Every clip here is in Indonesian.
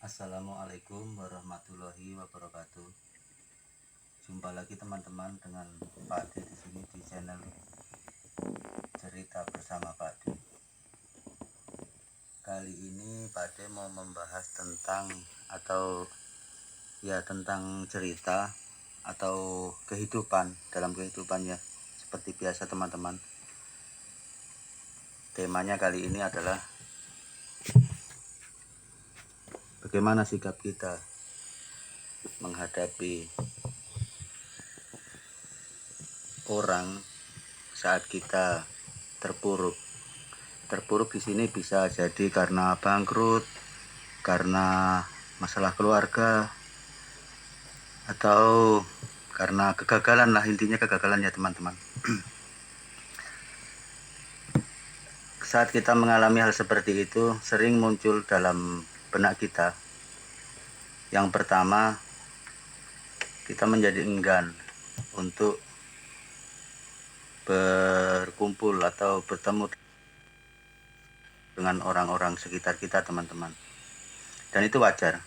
Assalamualaikum warahmatullahi wabarakatuh. Jumpa lagi teman-teman dengan Pak Ade di sini di channel Cerita Bersama Pak Ade. Kali ini Pak Ade mau membahas tentang tentang cerita atau kehidupan dalam kehidupannya. Seperti biasa teman-teman. Temanya kali ini adalah bagaimana sikap kita menghadapi orang saat kita terpuruk. Terpuruk di sini bisa jadi karena bangkrut, karena masalah keluarga, atau karena kegagalan lah, intinya kegagalan ya teman-teman. Saat kita mengalami hal seperti itu, sering muncul dalam benak kita. Yang pertama, kita menjadi enggan untuk berkumpul atau bertemu dengan orang-orang sekitar kita teman-teman. Dan itu wajar.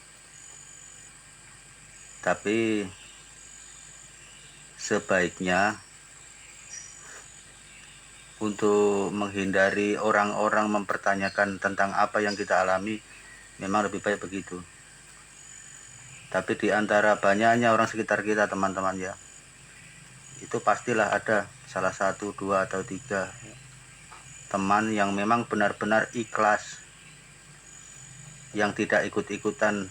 Tapi sebaiknya untuk menghindari orang-orang mempertanyakan tentang apa yang kita alami, memang lebih baik begitu. Tapi di antara banyaknya orang sekitar kita teman-teman ya, itu pastilah ada salah satu, dua, atau tiga teman yang memang benar-benar ikhlas, yang tidak ikut-ikutan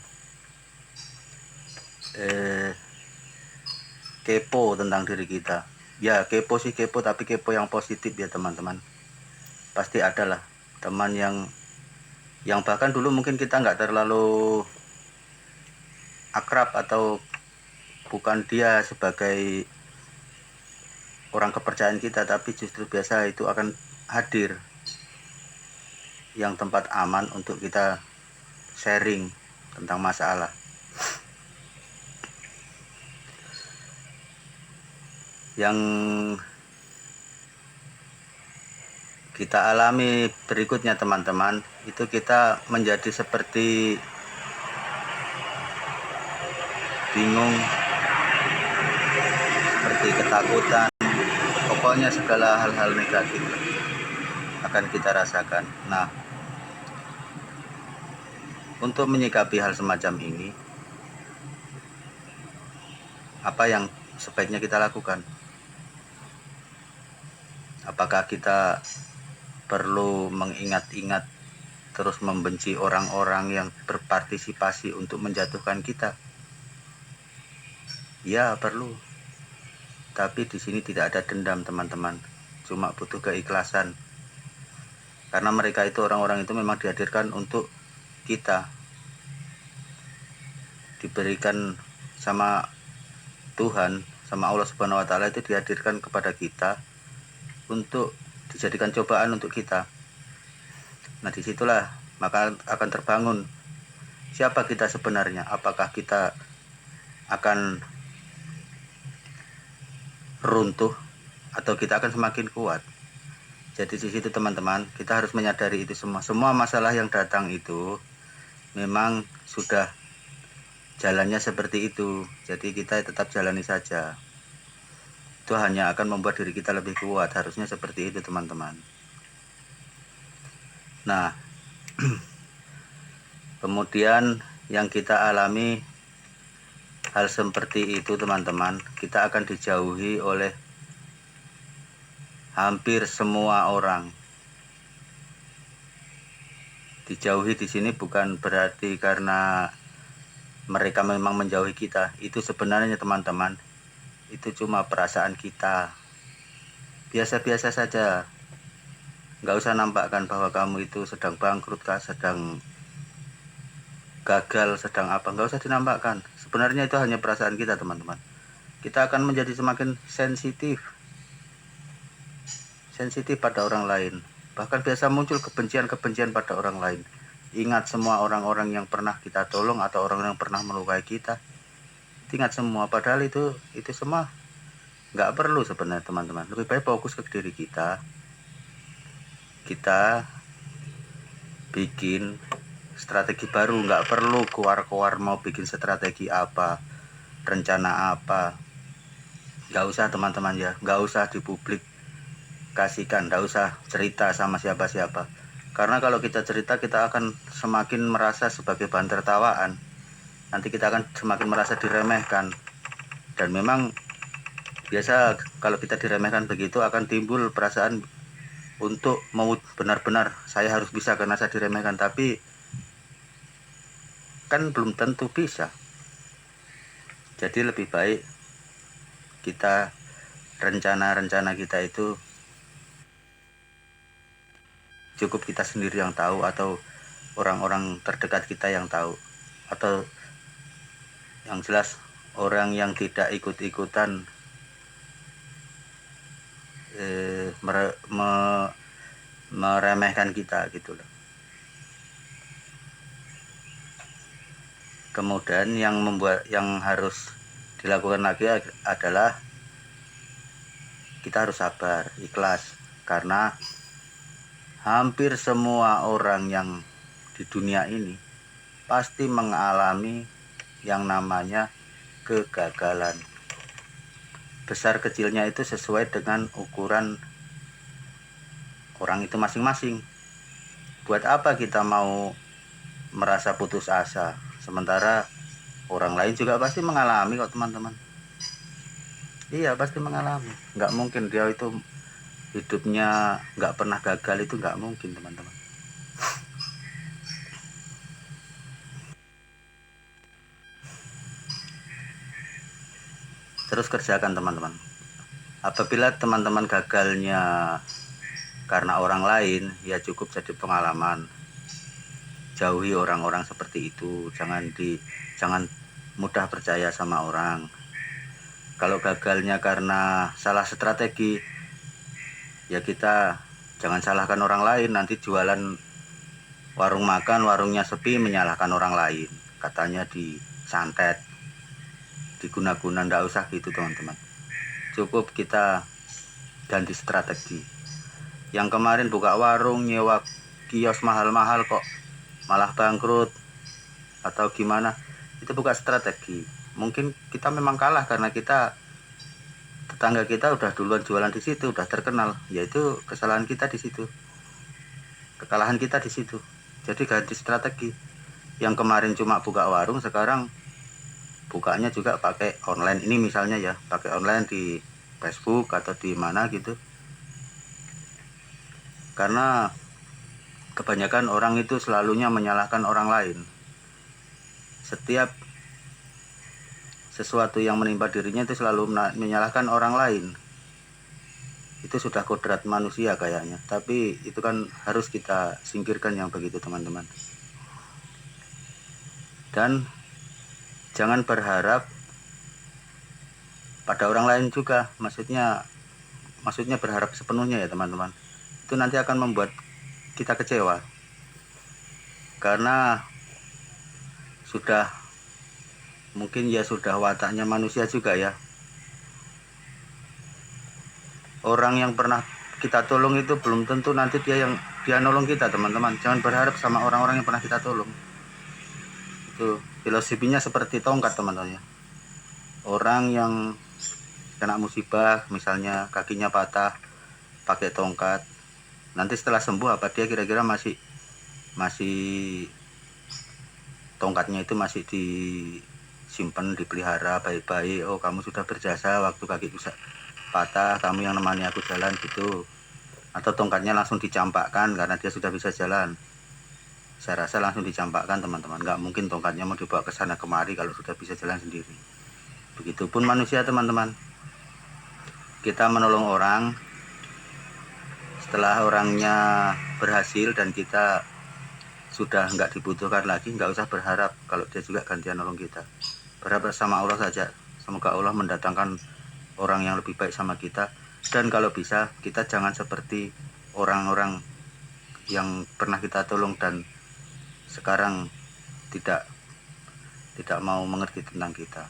kepo tentang diri kita. Ya kepo sih kepo, tapi kepo yang positif ya teman-teman. Pasti ada lah teman yang bahkan dulu mungkin kita nggak terlalu akrab atau bukan dia sebagai orang kepercayaan kita, tapi justru biasa itu akan hadir yang tempat aman untuk kita sharing tentang masalah. Yang kita alami berikutnya teman-teman, itu kita menjadi seperti bingung, seperti ketakutan, pokoknya segala hal-hal negatif akan kita rasakan. Nah, untuk menyikapi hal semacam ini, apa yang sebaiknya kita lakukan? Apakah kita perlu mengingat-ingat terus membenci orang-orang yang berpartisipasi untuk menjatuhkan kita? Ya, perlu. Tapi di sini tidak ada dendam, teman-teman. Cuma butuh keikhlasan. Karena mereka itu, orang-orang itu memang dihadirkan untuk kita. Diberikan sama Tuhan, sama Allah Subhanahu wa taala, itu dihadirkan kepada kita untuk dijadikan cobaan untuk kita. Nah, disitulah maka akan terbangun siapa kita sebenarnya. Apakah kita akan runtuh atau kita akan semakin kuat? Jadi di situ teman-teman, kita harus menyadari itu semua. Semua masalah yang datang itu memang sudah jalannya seperti itu. Jadi kita tetap jalani saja. Itu hanya akan membuat diri kita lebih kuat. Harusnya seperti itu teman-teman. Nah, kemudian yang kita alami hal seperti itu teman-teman, kita akan dijauhi oleh hampir semua orang. Dijauhi di sini bukan berarti karena mereka memang menjauhi kita. Itu sebenarnya teman-teman, itu cuma perasaan kita. Biasa-biasa saja. Nggak usah nampakkan bahwa kamu itu sedang bangkrut kah, sedang gagal, sedang apa. Nggak usah dinampakkan. Sebenarnya itu hanya perasaan kita teman-teman. Kita akan menjadi semakin sensitif pada orang lain. Bahkan biasa muncul kebencian-kebencian pada orang lain. Ingat semua orang-orang yang pernah kita tolong atau orang yang pernah melukai kita. Ingat semua, padahal itu semua nggak perlu sebenarnya teman-teman. Lebih baik fokus ke diri kita. Kita bikin strategi baru, nggak perlu keluar-keluar mau bikin strategi apa, rencana apa, nggak usah teman-teman ya, nggak usah dipublik kasihkan, nggak usah cerita sama siapa-siapa, karena kalau kita cerita kita akan semakin merasa sebagai bahan tertawaan, nanti kita akan semakin merasa diremehkan. Dan memang biasa kalau kita diremehkan begitu akan timbul perasaan untuk mau benar-benar saya harus bisa karena saya diremehkan, tapi kan belum tentu bisa. Jadi lebih baik kita rencana-rencana kita itu cukup kita sendiri yang tahu, atau orang-orang terdekat kita yang tahu, atau yang jelas orang yang tidak ikut-ikutan meremehkan kita gitu loh. Kemudian yang harus dilakukan lagi adalah kita harus sabar, ikhlas, karena hampir semua orang yang di dunia ini pasti mengalami yang namanya kegagalan. Besar kecilnya itu sesuai dengan ukuran orang itu masing-masing. Buat apa kita mau merasa putus asa, sementara orang lain juga pasti mengalami kok teman-teman. Iya pasti mengalami, nggak mungkin dia itu hidupnya nggak pernah gagal, itu nggak mungkin teman-teman. Terus kerjakan teman-teman. Apabila teman-teman gagalnya karena orang lain, ya cukup jadi pengalaman. Jauhi orang-orang seperti itu, jangan mudah percaya sama orang. Kalau gagalnya karena salah strategi, ya kita jangan salahkan orang lain, nanti jualan warung makan, warungnya sepi, menyalahkan orang lain, katanya disantet, diguna-guna. Nggak usah gitu teman-teman, cukup kita ganti strategi. Yang kemarin buka warung, nyewa kios mahal-mahal kok malah bangkrut atau gimana, itu bukan strategi. Mungkin kita memang kalah karena tetangga kita udah duluan jualan di situ, udah terkenal, yaitu kesalahan kita di situ, kekalahan kita di situ. Jadi ganti strategi. Yang kemarin cuma buka warung, sekarang bukanya juga pakai online. Ini misalnya ya, pakai online di Facebook atau di mana gitu. Karena kebanyakan orang itu selalunya menyalahkan orang lain. Setiap sesuatu yang menimpa dirinya itu selalu menyalahkan orang lain. Itu sudah kodrat manusia kayaknya, tapi itu kan harus kita singkirkan yang begitu teman-teman. Dan jangan berharap pada orang lain juga, maksudnya berharap sepenuhnya ya teman-teman. Itu nanti akan membuat kita kecewa, karena mungkin ya sudah wataknya manusia juga ya. Orang yang pernah kita tolong itu belum tentu nanti dia nolong kita teman-teman. Jangan berharap sama orang-orang yang pernah kita tolong. Itu filosofinya seperti tongkat teman-teman ya. Orang yang kena musibah, misalnya kakinya patah, pakai tongkat, nanti setelah sembuh apa dia kira-kira masih tongkatnya itu masih disimpan, dipelihara baik-baik. Oh kamu sudah berjasa waktu kaki patah, kamu yang nemani aku jalan gitu. Atau tongkatnya langsung dicampakkan karena dia sudah bisa jalan. Saya rasa langsung dicampakkan teman-teman. Nggak mungkin tongkatnya mau dibawa ke sana kemari kalau sudah bisa jalan sendiri. Begitupun manusia teman-teman. Kita menolong orang, setelah orangnya berhasil dan kita sudah nggak dibutuhkan lagi, nggak usah berharap kalau dia juga gantian nolong kita. Berharap sama Allah saja. Semoga Allah mendatangkan orang yang lebih baik sama kita. Dan kalau bisa kita jangan seperti orang-orang yang pernah kita tolong dan sekarang tidak mau mengerti tentang kita.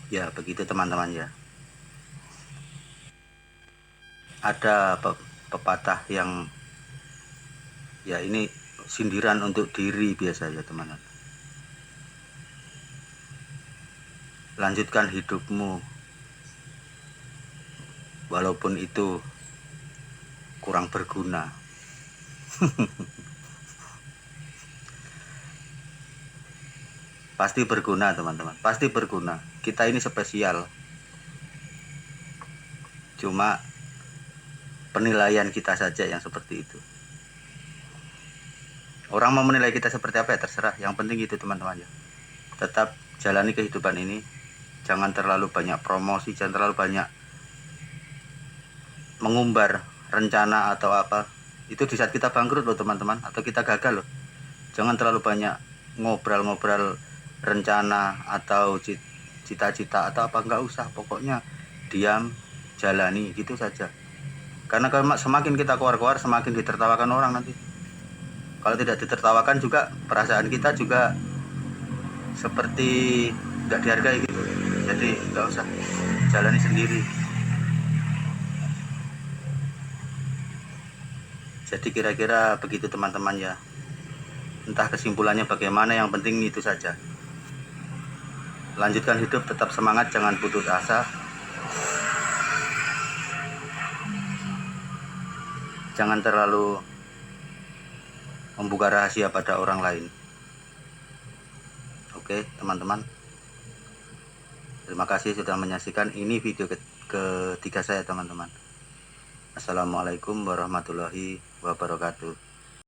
Ya begitu teman-teman ya. ada pepatah yang ya ini sindiran untuk diri biasa ya teman-teman. Lanjutkan hidupmu walaupun itu kurang berguna. Pasti berguna teman-teman, pasti berguna. Kita ini spesial, cuma penilaian kita saja yang seperti itu. Orang mau menilai kita seperti apa ya terserah, yang penting itu teman-teman ya. Tetap jalani kehidupan ini, jangan terlalu banyak promosi, jangan terlalu banyak mengumbar rencana atau apa. Itu di saat kita bangkrut loh teman-teman, atau kita gagal loh. Jangan terlalu banyak ngobrol-ngobrol rencana atau cita-cita atau apa, nggak usah. Pokoknya diam, jalani gitu saja. Karena kalau semakin kita keluar-keluar, semakin ditertawakan orang nanti. Kalau tidak ditertawakan juga, perasaan kita juga seperti nggak dihargai gitu. Jadi nggak usah, jalani sendiri. Jadi kira-kira begitu teman-teman ya. Entah kesimpulannya bagaimana, yang penting itu saja. Lanjutkan hidup, tetap semangat, jangan putus asa. Jangan terlalu membuka rahasia pada orang lain. Oke teman-teman, terima kasih sudah menyaksikan. Ini video ketiga saya teman-teman. Assalamualaikum warahmatullahi wabarakatuh.